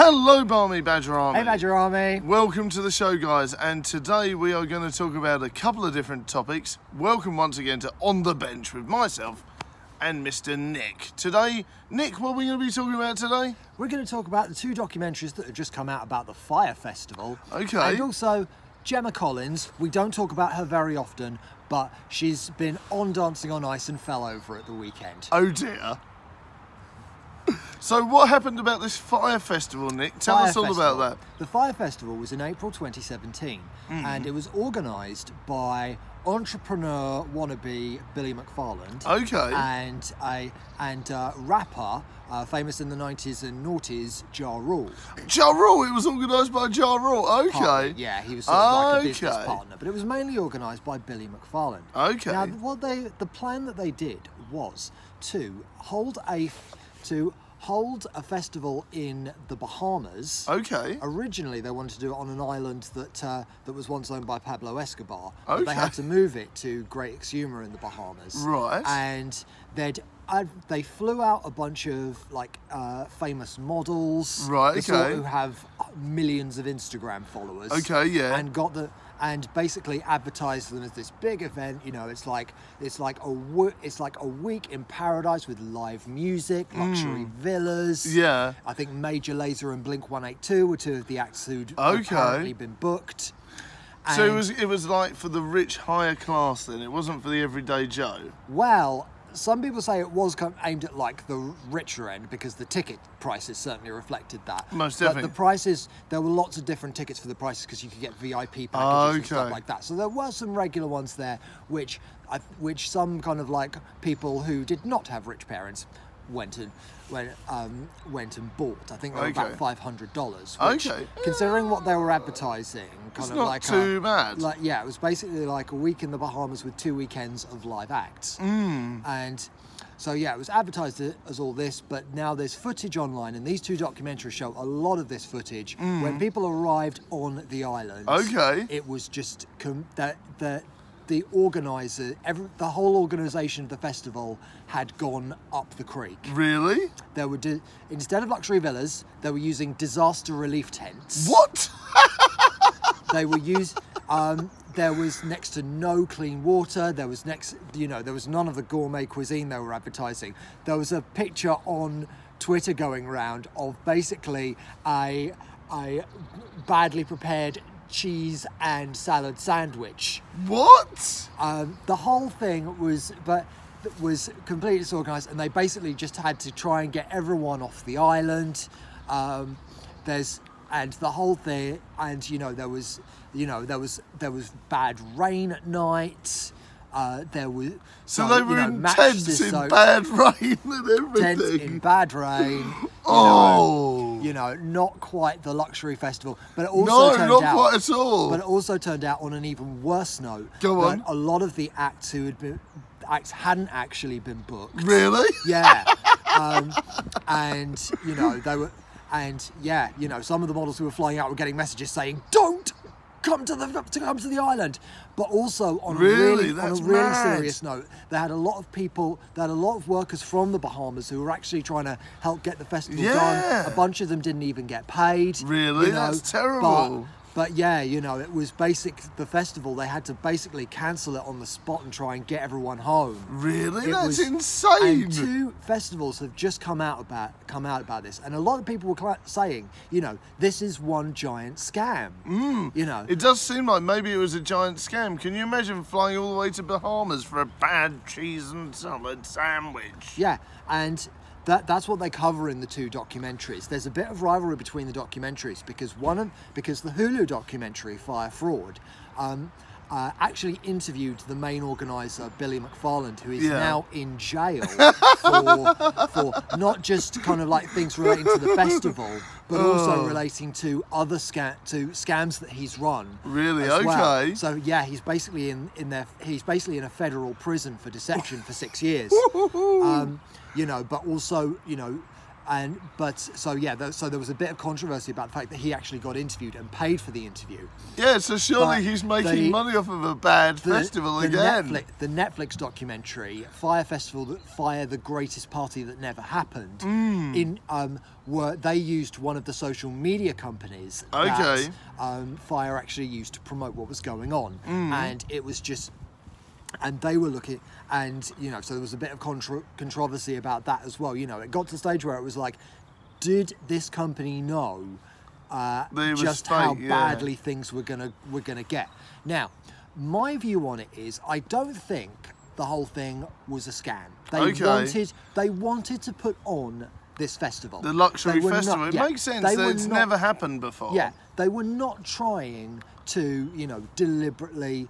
Hello, Barmy Badger Army. Hey, Badger Army. Welcome to the show, guys. And today we are going to talk about a couple of different topics. Welcome once again to On the Bench with myself and Mr. Nick. Today, Nick, what are we going to be talking about today? We're going to talk about the two documentaries that have just come out about the Fyre Festival. Okay. And also Gemma Collins. We don't talk about her very often, but she's been on Dancing on Ice and fell over at the weekend. Oh dear. So what happened about this Fyre Festival, Nick? Tell us all about that. The Fyre Festival was in April 2017 and it was organised by entrepreneur wannabe Billy McFarland. Okay. And rapper famous in the 90s and noughties Ja Rule. Ja Rule, it was organised by Ja Rule. Okay. Partly, yeah, he was sort of like a business partner, but it was mainly organised by Billy McFarland. Okay. Now, the plan that they did was to hold a festival in the Bahamas. Okay. Originally, they wanted to do it on an island that was once owned by Pablo Escobar. Okay. But they had to move it to Great Exuma in the Bahamas. Right. And they flew out a bunch of famous models. Right. The sort Okay. who have millions of Instagram followers. Okay. Yeah. And basically advertised them as this big event. You know, it's like a week in paradise with live music, luxury villas. Yeah. I think Major Lazer and Blink 182 were two of the acts who'd apparently been booked. So it was like for the rich higher class then. It wasn't for the everyday Joe. Well, some people say it was kind of aimed at like the richer end because the ticket prices certainly reflected that. Most definitely. But the prices, there were lots of different tickets for the prices because you could get VIP packages and stuff like that. So there were some regular ones there, which some kind of like people who did not have rich parents went and bought. I think they were about $500. Which, considering what they were advertising, it's not too bad. Yeah, it was basically like a week in the Bahamas with 2 weekends of live acts. And so yeah, it was advertised as all this, but now there's footage online, and these two documentaries show a lot of this footage. When people arrived on the island, it was just the organizer, the whole organisation of the festival had gone up the creek. Really? They were instead of luxury villas, they were using disaster relief tents. What? They were there was next to no clean water. There was there was none of the gourmet cuisine they were advertising. There was a picture on Twitter going around of basically a badly prepared cheese and salad sandwich. What? The whole thing was completely disorganized, and they basically just had to try and get everyone off the island. The whole thing, and there was bad rain at night. They were in tents in bad rain and everything. Tents in bad rain. Not quite the luxury festival, but it also not quite at all. But it also turned out on an even worse note. Go on. A lot of the acts hadn't actually been booked. Really? Yeah. They were, some of the models who were flying out were getting messages saying, "Don't come to the island." But also on a really serious note, they had a lot of workers from the Bahamas who were actually trying to help get the festival done. A bunch of them didn't even get paid. Really? That's terrible. But yeah, it was the festival, they had to basically cancel it on the spot and try and get everyone home. Really? That's insane. And 2 festivals have just come out about this, and a lot of people were saying, this is one giant scam. It does seem like maybe it was a giant scam. Can you imagine flying all the way to Bahamas for a bad cheese and salad sandwich? Yeah, and that's what they cover in the 2 documentaries. There's a bit of rivalry between the documentaries because the Hulu documentary Fyre Fraud actually interviewed the main organizer Billy McFarland, who is now in jail for not just kind of like things relating to the festival, but also relating to other scams that he's run. Really? As well. Okay. So yeah, he's basically he's basically in a federal prison for deception for 6 years. But also, So there was a bit of controversy about the fact that he actually got interviewed and paid for the interview. Yeah, so surely he's making money off of a bad festival again. The Netflix documentary, Fyre Festival, Fyre, the Greatest Party That Never Happened, they used one of the social media companies that Fyre actually used to promote what was going on. And it was just... And they were looking, and so there was a bit of controversy about that as well. It got to the stage where it was like, did this company know just how badly things were gonna get? Now, my view on it is, I don't think the whole thing was a scam. They wanted to put on this festival, the luxury festival. It makes sense that it's never happened before. Yeah, they were not trying to, deliberately.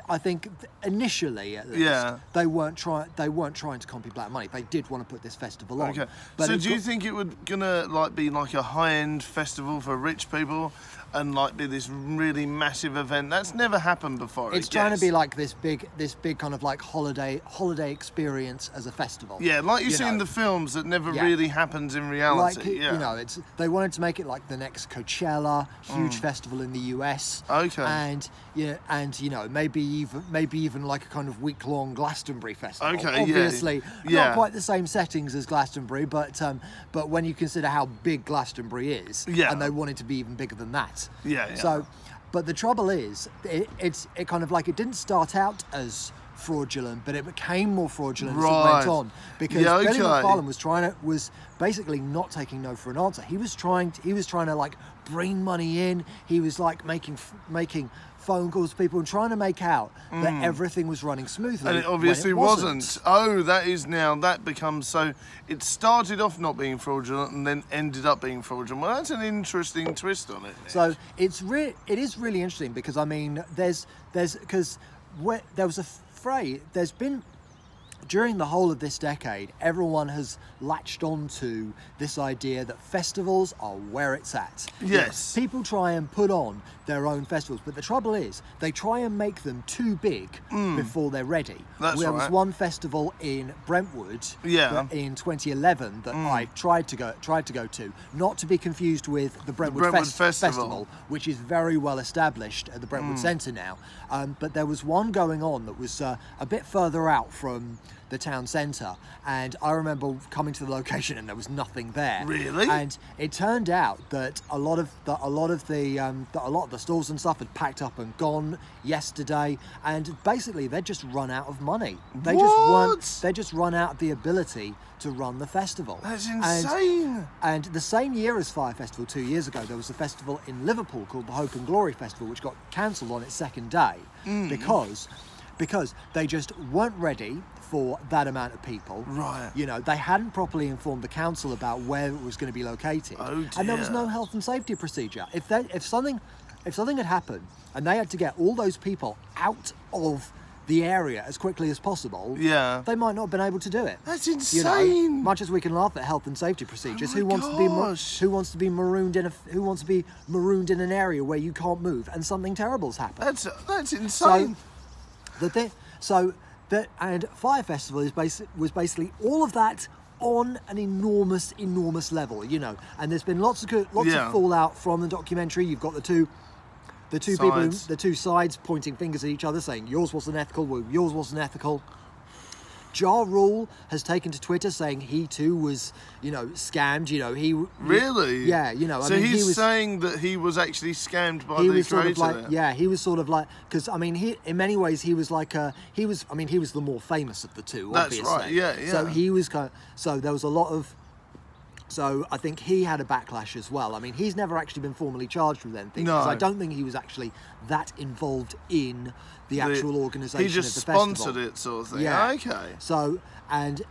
I think initially, at least, they weren't trying to copy black money. They did want to put this festival on. Okay. But so do you think it would be like a high-end festival for rich people, and like be this really massive event that's never happened before? It's trying to be like this big kind of like holiday experience as a festival. Yeah, like you see in the films that never really happens in reality. They wanted to make it like the next Coachella, huge festival in the US. Okay. And maybe even like a kind of week-long Glastonbury festival. Okay. Obviously, not quite the same settings as Glastonbury, but when you consider how big Glastonbury is, and they wanted to be even bigger than that. So, but the trouble is, it kind of like, it didn't start out as fraudulent, but it became more fraudulent as it went on, because Billy McFarlane was basically not taking no for an answer. He was trying to like bring money in. He was like making phone calls to people and trying to make out that everything was running smoothly, and it obviously wasn't. Oh, that becomes so. It started off not being fraudulent and then ended up being fraudulent. Well, that's an interesting twist on it, Nick. So it is really interesting, because I mean, there was a phrase. There's been, during the whole of this decade, everyone has latched on to this idea that festivals are where it's at. Yes. People try and put on their own festivals, but the trouble is, they try and make them too big before they're ready. There was one festival in Brentwood in 2011 that I tried to go to, not to be confused with the Brentwood Festival, which is very well established at the Brentwood Centre now. But there was one going on that was a bit further out from the town centre, and I remember coming to the location and there was nothing there. Really? And it turned out that a lot of the stalls and stuff had packed up and gone yesterday, and basically they'd just run out of money. They just run out of the ability to run the festival. That's insane. And the same year as Fyre Festival, 2 years ago, there was a festival in Liverpool called the Hope and Glory Festival, which got cancelled on its second day because they just weren't ready for that amount of people. Right. They hadn't properly informed the council about where it was going to be located. Oh dear. And there was no health and safety procedure. If something had happened and they had to get all those people out of the area as quickly as possible, they might not have been able to do it. That's insane. Much as we can laugh at health and safety procedures, who wants to be marooned in an area where you can't move and something terrible's happened? That's insane. And Fyre Festival was basically all of that on an enormous level, And there's been lots of fallout from the documentary. You've got the two sides pointing fingers at each other, saying yours wasn't ethical, well, yours wasn't ethical. Ja Rule has taken to Twitter saying he too was, scammed. Really? Yeah, So he's saying that he was actually scammed by the creator. He was sort of like, because I mean, in many ways he was like he was the more famous of the two. That's obviously. right. Yeah. So he was so there was a lot of. So I think he had a backlash as well. I mean, he's never actually been formally charged with anything, because I don't think he was actually that involved in the actual organisation of the festival. He just sponsored it, sort of thing. Yeah. Okay. So,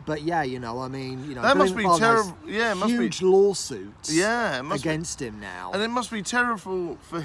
but yeah, that must be terrible. Yeah, it must be huge lawsuits. Yeah, against him now. And it must be terrible for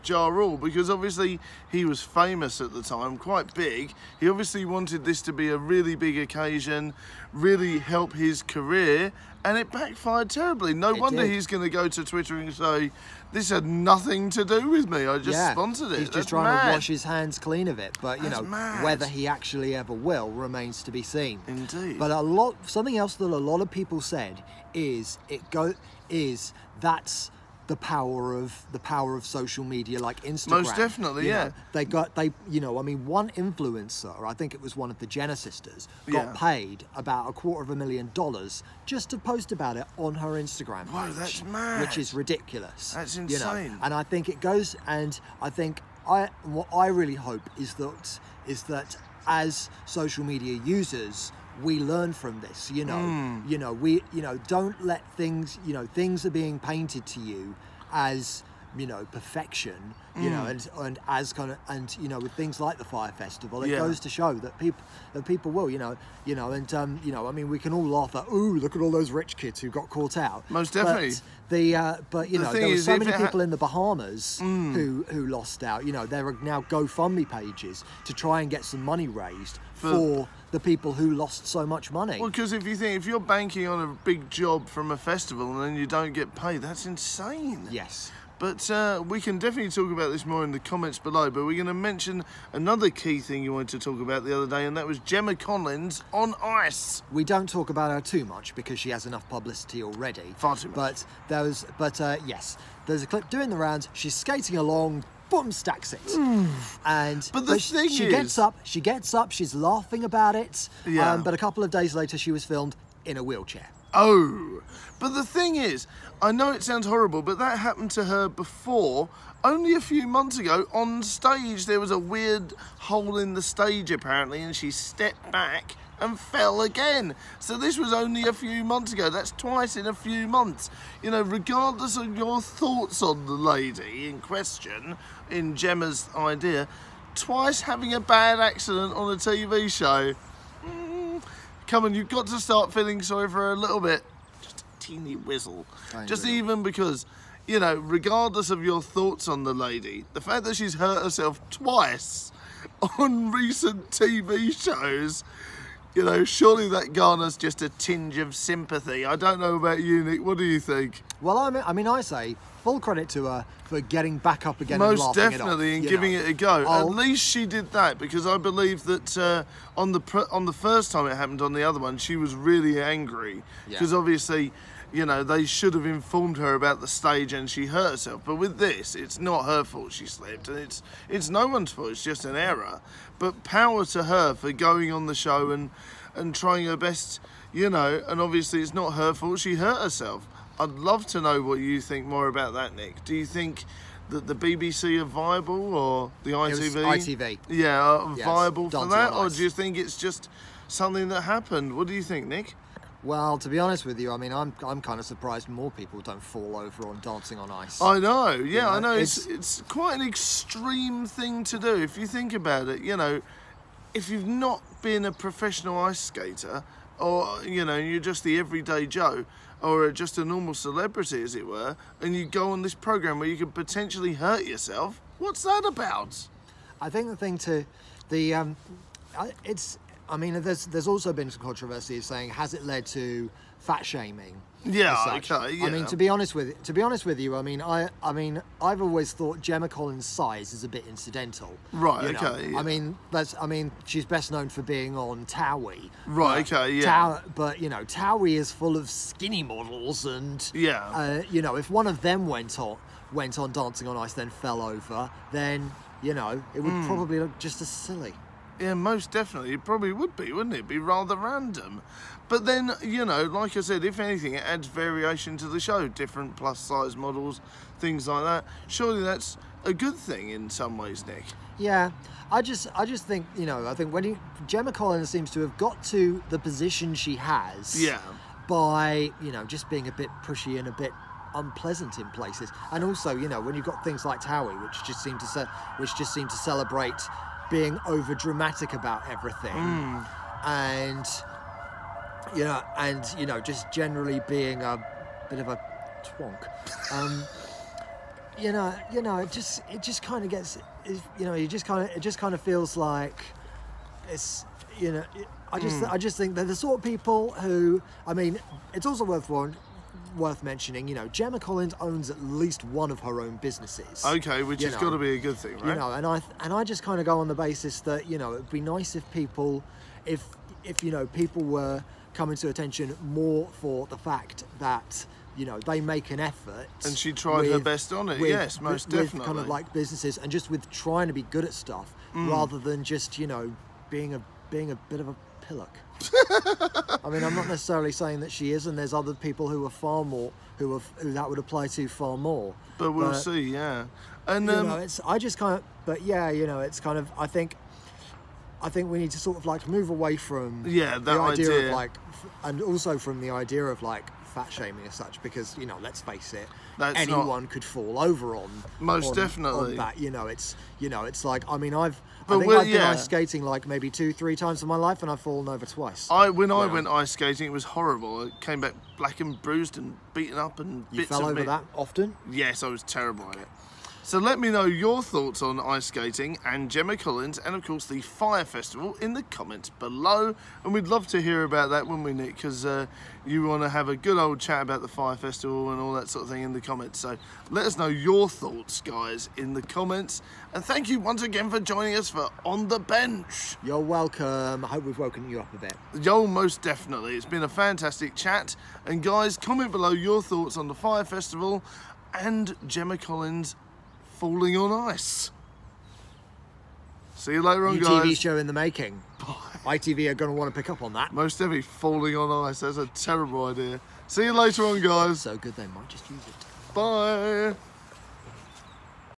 Ja Rule, because obviously he was famous at the time, quite big. He obviously wanted this to be a really big occasion, really help his career, and it backfired terribly. No wonder he's going to go to Twitter and say, this had nothing to do with me, I just sponsored it. He's just trying to wash his hands clean of it, but you know, whether he actually ever will remains to be seen. Indeed. But something else that a lot of people said is that's the power of social media like Instagram. Most definitely, you know, one influencer, I think it was one of the Jenner sisters, got paid about $250,000 just to post about it on her Instagram page. Whoa, that's mad. Which is ridiculous. That's insane. You know? And I think it goes, and I think what I really hope is that as social media users, we learn from this, you know, don't let things, things are being painted to you as, perfection, you know, and as kind of, and, with things like the Fyre Festival, it goes to show that people will, we can all laugh at, ooh, look at all those rich kids who got caught out. Most definitely. But there were so many people in the Bahamas who lost out. There are now GoFundMe pages to try and get some money raised for the people who lost so much money. Well, because if you're banking on a big job from a festival and then you don't get paid, that's insane. Yes. But we can definitely talk about this more in the comments below, but we're going to mention another key thing you wanted to talk about the other day, and that was Gemma Collins on ice. We don't talk about her too much because she has enough publicity already. Far too much. Yes, there's a clip doing the rounds. She's skating along, boom, stacks it. She gets up, she's laughing about it. Yeah. But a couple of days later, she was filmed in a wheelchair. Oh, but the thing is, I know it sounds horrible, but that happened to her before. Only a few months ago, on stage, there was a weird hole in the stage, apparently, and she stepped back and fell again. So this was only a few months ago. That's twice in a few months. Regardless of your thoughts on the lady in question, in Gemma's idea, twice having a bad accident on a TV show. Come on, you've got to start feeling sorry for her a little bit. Just a teeny whizzle. Just even because, regardless of your thoughts on the lady, the fact that she's hurt herself twice on recent TV shows, surely that garners just a tinge of sympathy. I don't know about you, Nick. What do you think? Well, I say full credit to her for getting back up again and laughing Most definitely, and giving it a go. At least she did that, because I believe that on the first time it happened, on the other one, she was really angry. Because obviously, they should have informed her about the stage and she hurt herself. But with this, it's not her fault she slipped, and it's no one's fault, it's just an error. But power to her for going on the show and trying her best, and obviously it's not her fault she hurt herself. I'd love to know what you think more about that, Nick. Do you think that the BBC are viable, or the ITV? It was ITV. Yeah, yes, viable for that, or do you think it's just something that happened? What do you think, Nick? Well, to be honest with you, I'm kind of surprised more people don't fall over on Dancing on Ice. I know, yeah, I know. It's quite an extreme thing to do if you think about it. If you've not been a professional ice skater, or you're just the everyday Joe, or just a normal celebrity, as it were, and you go on this program where you could potentially hurt yourself, what's that about? I think the thing there's also been some controversy saying, has it led to fat shaming? Yeah, okay. Yeah. To be honest with you, I've always thought Gemma Collins' size is a bit incidental. Right. Okay. Yeah. She's best known for being on Towie. Right. Okay. Yeah. Towie is full of skinny models, and if one of them went on Dancing on Ice, then fell over, then it would probably look just as silly. Yeah, most definitely. It probably would be, wouldn't it? It'd be rather random. But then, like I said, if anything, it adds variation to the show. Different plus-size models, things like that. Surely that's a good thing in some ways, Nick. Yeah, I just think, I think Gemma Collins seems to have got to the position she has by, just being a bit pushy and a bit unpleasant in places. And also, when you've got things like Towie, which just seem to celebrate being over dramatic about everything, and just generally being a bit of a twonk. it just kind of gets, it just kind of feels like it's, you know, I just think they're the sort of people who, I mean, it's also worth mentioning, you know, Gemma Collins owns at least one of her own businesses. Okay, which has got to be a good thing, right? You know, and I just kind of go on the basis that, you know, it'd be nice if people, if you know, people were coming to attention more for the fact that, you know, they make an effort. And she tried her best on it, yes, most definitely. With kind of like businesses, and just with trying to be good at stuff, rather than just, you know, being a bit of a pillock. I mean, I'm not necessarily saying that she is, and there's other people who are far more, who that would apply to far more. But we'll see, yeah. And you know, I just kind of, but yeah, you know, it's kind of, I think we need to sort of like move away from the idea of like, and also from the idea of like fat shaming as such, because, you know, let's face it, anyone could fall over on definitely on that. You know, it's like, I mean, I think I've been ice skating like maybe 2-3 times in my life, and I've fallen over twice. When I went ice skating, it was horrible. I came back black and bruised and beaten up, and you fell over that often? Yes, I was terrible at it. So let me know your thoughts on ice skating and Gemma Collins, and of course the Fyre Festival, in the comments below. And we'd love to hear about that, wouldn't we, Nick? Because you want to have a good old chat about the Fyre Festival and all that sort of thing in the comments. So let us know your thoughts, guys, in the comments. And thank you once again for joining us for On the Bench. You're welcome. I hope we've woken you up a bit. Yo, most definitely. It's been a fantastic chat. And guys, comment below your thoughts on the Fyre Festival and Gemma Collins falling on ice. See you later on, New guys. TV show in the making. Bye. ITV are going to want to pick up on that. Most definitely falling on ice. That's a terrible idea. See you later on, guys. So good they might just use it. Bye.